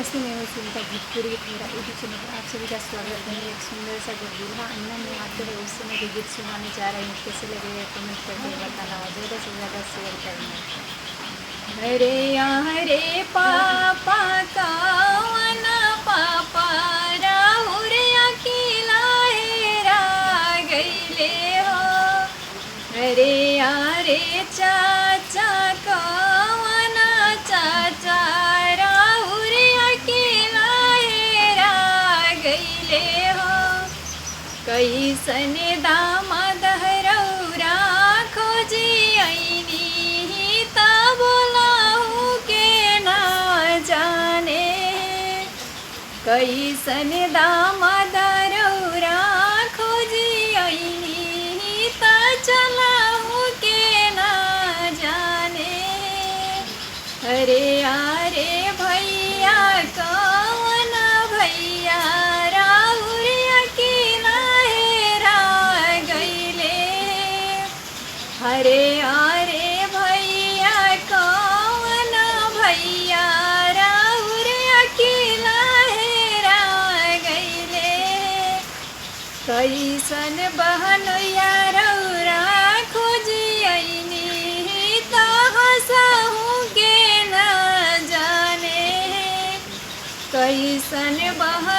नमस्ते, मैं हूँ सुनीता भोजपुरी गीत मेरा यूट्यूब चैनल पर आप सभी का स्वागत है। एक सुंदर सा जो दूल्हा अन्ना में आते हैं उससे मैं गीत सुनाने जा रही हूँ। कैसे लगे कमेंट करके बताना, ज़्यादा से ज़्यादा शेयर करना। अरे हरे पापा कावना पापा राहुर अकेला हेरा गईले हो। अरे यारे चाचा कावना चाचा राहुर अकेला हेरा गईले हो। कैसन दामाद रौरा खोजी ऐनी ता बोलाहू के ना जाने। कैसन दामाद रौरा खोजी ऐनी ता चलाहू के ना जाने। अरे यारे भैया कौन भैया राहुर अकेला हेरा गईले। अरे यारे भैया कौन भैया राहुर अकेला हेरा गईले। कैसन बहनोया रौरा खोजी ऐनी ता हंसहू के न जाने। कैसन बहन